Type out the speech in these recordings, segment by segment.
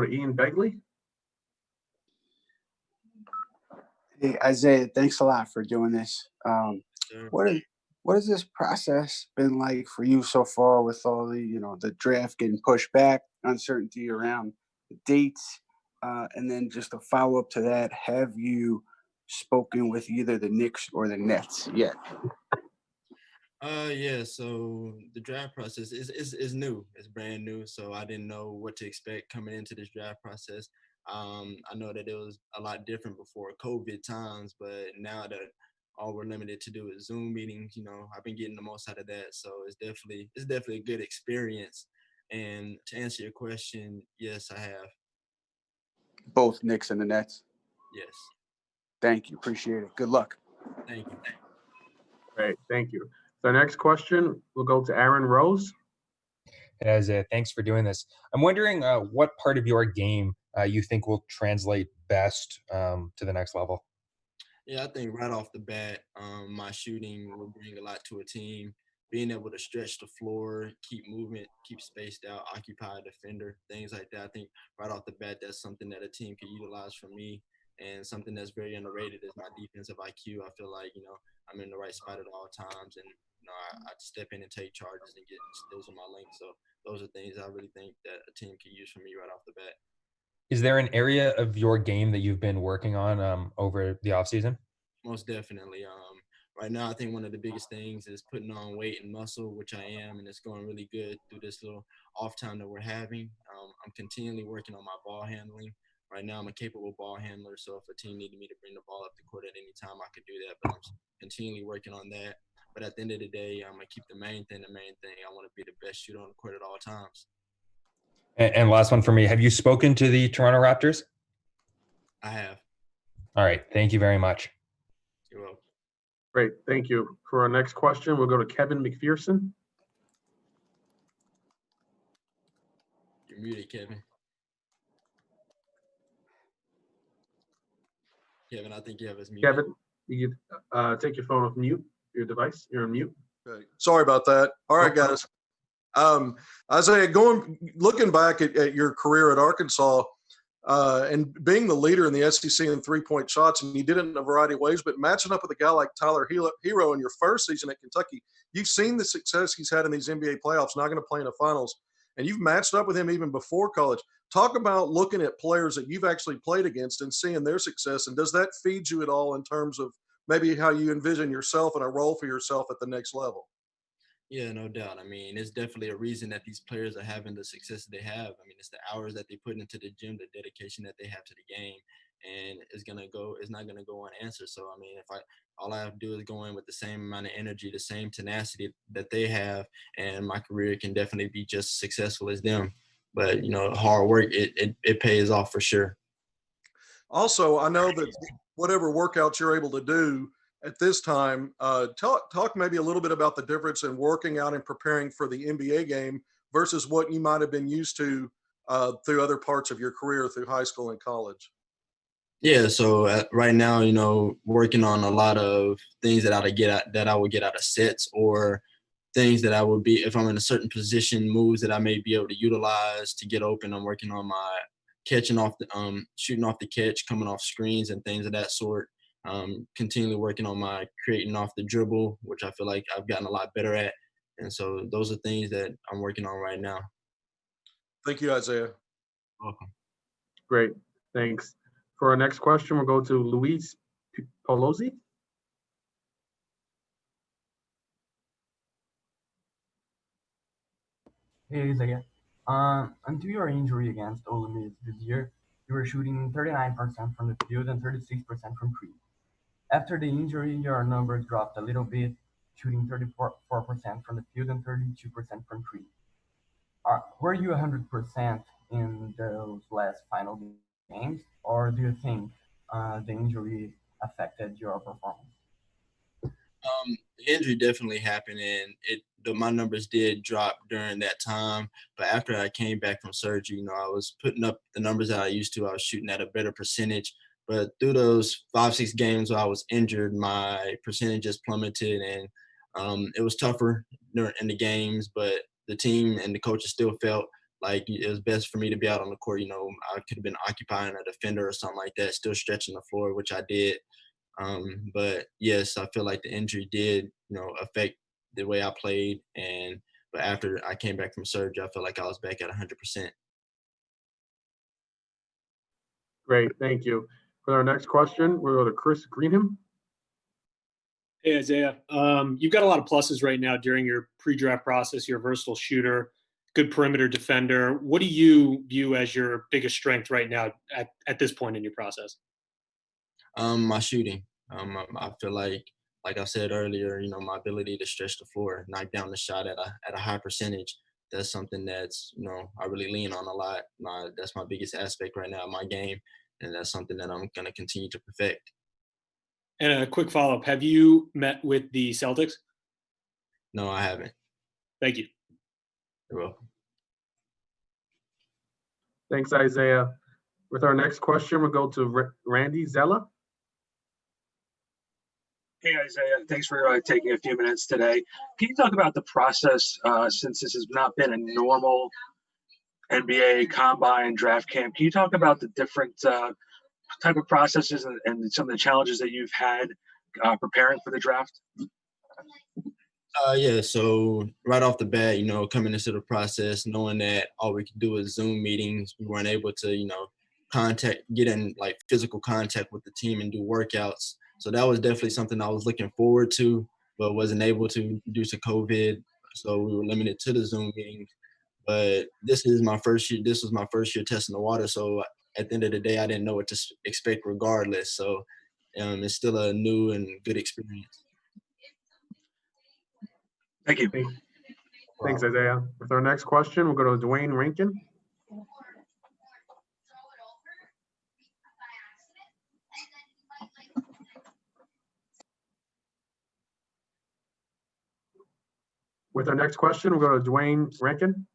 to Ian Begley. Hey, Isaiah, thanks a lot for doing this. Sure. What has this process been like for you so far with all the draft getting pushed back, uncertainty around the dates, and then just a follow up to that, have you spoken with either the Knicks or the Nets yet? Yeah, so the draft process is new. It's brand new, so I didn't know what to expect coming into this draft process. I know that it was a lot different before COVID times, but now that all we're limited to do is Zoom meetings, I've been getting the most out of that. So it's definitely a good experience. And to answer your question, yes, I have. Both Knicks and the Nets. Yes. Thank you. Appreciate it. Good luck. Thank you. Great, thank you. So next question will go to Aaron Rose. Hey, Isaiah, thanks for doing this. I'm wondering what part of your game you think will translate best to the next level. Yeah, I think right off the bat, my shooting will bring a lot to a team. Being able to stretch the floor, keep movement, keep spaced out, occupy a defender, things like that. I think right off the bat, that's something that a team can utilize from me. And something that's very underrated is my defensive IQ. I feel like, I'm in the right spot at all times. And, I step in and take charges and get steals on my length. So those are things I really think that a team can use from me right off the bat. Is there an area of your game that you've been working on over the offseason? Most definitely. Right now, I think one of the biggest things is putting on weight and muscle, which I am, and it's going really good through this little off time that we're having. I'm continually working on my ball handling. Right now, I'm a capable ball handler, so if a team needed me to bring the ball up the court at any time, I could do that. But I'm continually working on that. But at the end of the day, I'm going to keep the main thing the main thing. I want to be the best shooter on the court at all times. And last one for me. Have you spoken to the Toronto Raptors? I have. All right. Thank you very much. You're welcome. Great, thank you. For our next question, we'll go to Kevin McPherson. You're muted, Kevin. Kevin, I think you have us muted. Kevin, you take your phone off mute, your device. You're on mute. Okay. Sorry about that. All right, guys. Isaiah, looking back at your career at Arkansas and being the leader in the SEC in three-point shots, and you did it in a variety of ways, but matching up with a guy like Tyler Hero in your first season at Kentucky, you've seen the success he's had in these NBA playoffs, not going to play in the finals, and you've matched up with him even before college. Talk about looking at players that you've actually played against and seeing their success, and does that feed you at all in terms of maybe how you envision yourself and a role for yourself at the next level? Yeah, no doubt. I mean, it's definitely a reason that these players are having the success they have. I mean, it's the hours that they put into the gym, the dedication that they have to the game, and it's not gonna go unanswered. So I mean, all I have to do is go in with the same amount of energy, the same tenacity that they have, and my career can definitely be just as successful as them. But hard work, it pays off for sure. Also, I know that whatever workouts you're able to do at this time, talk maybe a little bit about the difference in working out and preparing for the NBA game versus what you might have been used to through other parts of your career through high school and college. Yeah, so right now, working on a lot of things that I would get out of sets, or things that I would be, if I'm in a certain position, moves that I may be able to utilize to get open. I'm working on my shooting off the catch, coming off screens and things of that sort. Continually working on my creating off the dribble, which I feel like I've gotten a lot better at. And so those are things that I'm working on right now. Thank you, Isaiah. Welcome. Great, thanks. For our next question, we'll go to Luis Polozzi. Hey, Isaiah. Until your injury against Ole Miss this year, you were shooting 39% from the field and 36% from three. After the injury, your numbers dropped a little bit, shooting 34% from the field and 32% from three. Were you 100% in those last final games, or do you think the injury affected your performance? The injury definitely happened, and my numbers did drop during that time. But after I came back from surgery, I was putting up the numbers that I used to. I was shooting at a better percentage. But through those 5-6 games where I was injured, my percentage just plummeted, and it was tougher in the games. But the team and the coaches still felt like it was best for me to be out on the court. I could have been occupying a defender or something like that, still stretching the floor, which I did. But yes, I feel like the injury did, affect the way I played. But after I came back from surgery, I felt like I was back at 100%. Great, thank you. For our next question, we'll go to Chris Greenham. Hey, Isaiah. You've got a lot of pluses right now during your pre-draft process. You're a versatile shooter, good perimeter defender. What do you view as your biggest strength right now at this point in your process? My shooting. I feel like I said earlier, my ability to stretch the floor, knock down the shot at a high percentage. That's something that's, I really lean on a lot. That's my biggest aspect right now in my game, and that's something that I'm going to continue to perfect. And a quick follow-up. Have you met with the Celtics? No, I haven't. Thank you. You're welcome. Thanks, Isaiah. With our next question, we'll go to Randy Zella. Hey, Isaiah, thanks for taking a few minutes today. Can you talk about the process since this has not been a normal NBA combine draft camp? Can you talk about the different type of processes and some of the challenges that you've had preparing for the draft? Yeah, so right off the bat, coming into the process, knowing that all we could do is Zoom meetings, we weren't able to, get in like physical contact with the team and do workouts. So that was definitely something I was looking forward to, but wasn't able to due to COVID. So we were limited to the Zoom meetings. But this was my first year testing the water. So at the end of the day, I didn't know what to expect regardless. So it's still a new and good experience. Thank you. Thanks, Isaiah. With our next question, we'll go to Dwayne Rankin. With our next question, we'll go to Dwayne Rankin.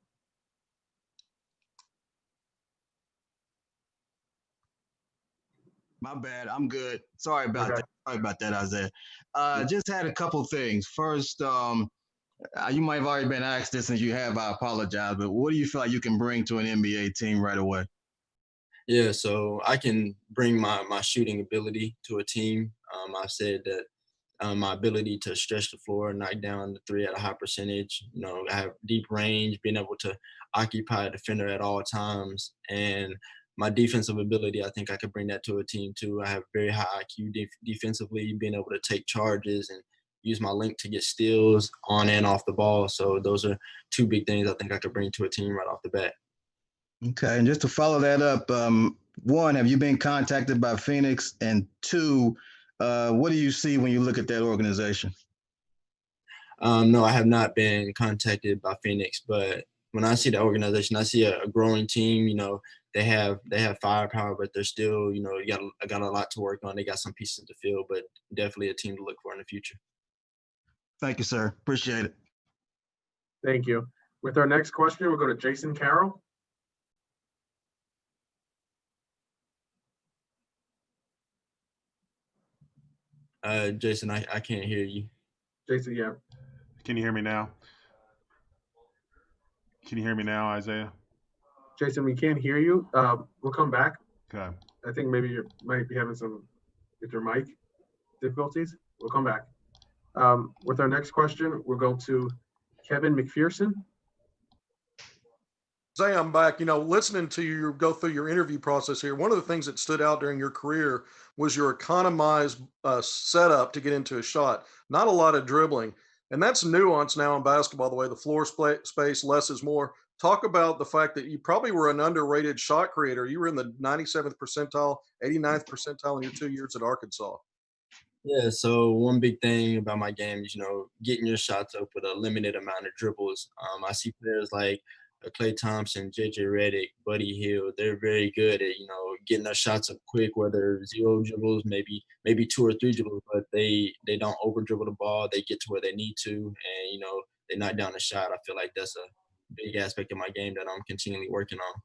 My bad. I'm good. Sorry about Okay. that. Sorry about that, Isaiah. Just had a couple things. First, you might have already been asked this, and if you have, I apologize. But what do you feel like you can bring to an NBA team right away? Yeah, so I can bring my shooting ability to a team. I've said that my ability to stretch the floor, knock down the three at a high percentage. I have deep range, being able to occupy a defender at all times, and my defensive ability. I think I could bring that to a team too. I have very high IQ defensively, being able to take charges and use my length to get steals on and off the ball. So those are two big things I think I could bring to a team right off the bat. Okay, and just to follow that up, one, have you been contacted by Phoenix? And two, what do you see when you look at that organization? No, I have not been contacted by Phoenix, but when I see the organization, I see a growing team. They have firepower, but they're still, I got a lot to work on. They got some pieces to fill, but definitely a team to look for in the future. Thank you, sir. Appreciate it. Thank you. With our next question, we'll go to Jason Carroll. Jason, I can't hear you. Jason, yeah. Can you hear me now? Can you hear me now, Isaiah? Jason, we can't hear you. We'll come back. Okay. I think maybe you might be having some with your mic difficulties. We'll come back. With our next question, we'll go to Kevin McPherson. Zay, I'm back. Listening to you go through your interview process here, one of the things that stood out during your career was your economized setup to get into a shot. Not a lot of dribbling. And that's nuance now in basketball, the way the floor space, less is more. Talk about the fact that you probably were an underrated shot creator. You were in the 97th percentile, 89th percentile in your 2 years at Arkansas. Yeah, so one big thing about my game is, getting your shots up with a limited amount of dribbles. I see players like Klay Thompson, JJ Redick, Buddy Hield. They're very good at, getting their shots up quick, whether 0 dribbles, maybe 2 or 3 dribbles, but they don't over dribble the ball. They get to where they need to, and, they knock down the shot. I feel like that's a big aspect of my game that I'm continually working on.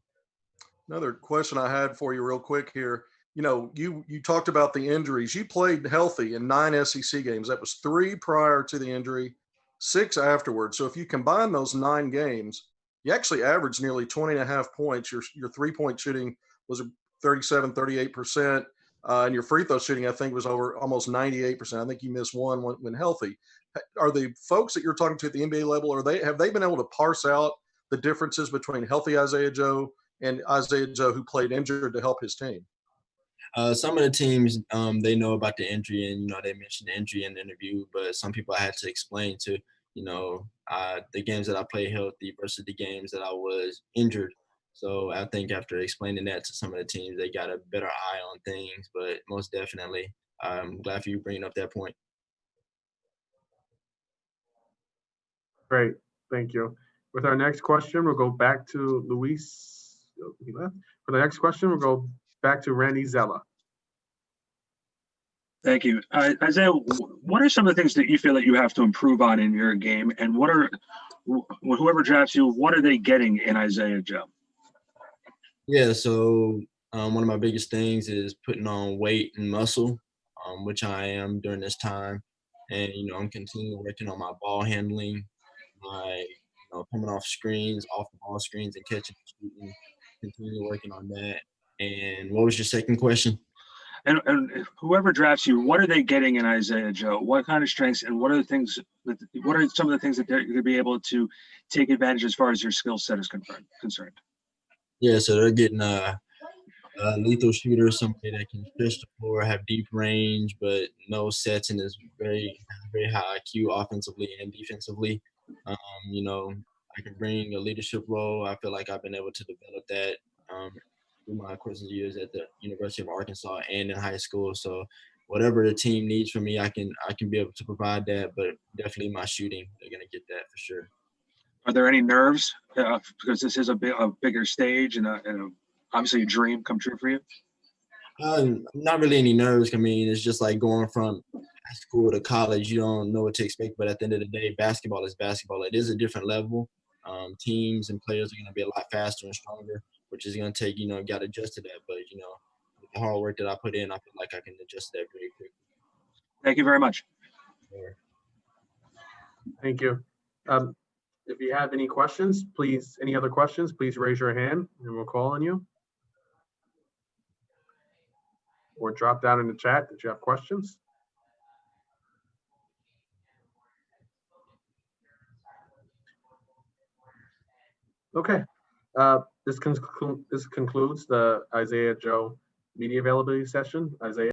Another question I had for you real quick here. You talked about the injuries. You played healthy in 9 SEC games. That was 3 prior to the injury, 6 afterwards. So if you combine those 9 games, you actually averaged nearly 20 and a half points. Your 3-point shooting was 37, 38%. And your free throw shooting, I think, was over almost 98%. I think you missed one when healthy. Are the folks that you're talking to at the NBA level, have they been able to parse out the differences between healthy Isaiah Joe and Isaiah Joe who played injured to help his team? Some of the teams, they know about the injury, and they mentioned the injury in the interview. But some people I had to explain to, the games that I played healthy versus the games that I was injured. So I think after explaining that to some of the teams, they got a better eye on things. But most definitely, I'm glad for you bringing up that point. Great, thank you. With our next question, we'll go back to Luis. Oh, he left. For the next question, we'll go back to Randy Zella. Thank you. Isaiah, what are some of the things that you feel that you have to improve on in your game? And whoever drafts you, what are they getting in Isaiah Joe? Yeah, so one of my biggest things is putting on weight and muscle, which I am during this time. And, I'm continuing working on my ball handling, my coming off screens, off the ball screens and catching and shooting, continue working on that. And what was your second question? And whoever drafts you, what are they getting in Isaiah Joe? What kind of strengths and what are some of the things that they're going to be able to take advantage as far as your skill set is concerned? Yeah, so they're getting a lethal shooter, somebody that can stretch the floor, have deep range, but no sets, and is very, very high IQ offensively and defensively. I can bring a leadership role. I feel like I've been able to develop that through my course of years at the University of Arkansas and in high school. So whatever the team needs from me, I can be able to provide that. But definitely my shooting, they're gonna get that for sure. Are there any nerves because this is a bigger stage and obviously a dream come true for you? Not really any nerves. I mean, it's just like going from high school to college. You don't know what to expect, but at the end of the day, basketball is basketball. It is a different level. Teams and players are going to be a lot faster and stronger, which is going to take, got to adjust to that. But, with the hard work that I put in, I feel like I can adjust to that very quickly. Thank you very much. Sure. Thank you. If you have any questions, any other questions, please raise your hand and we'll call on you. Or drop down in the chat that you have questions. Okay. This concludes the Isaiah Joe media availability session. Isaiah.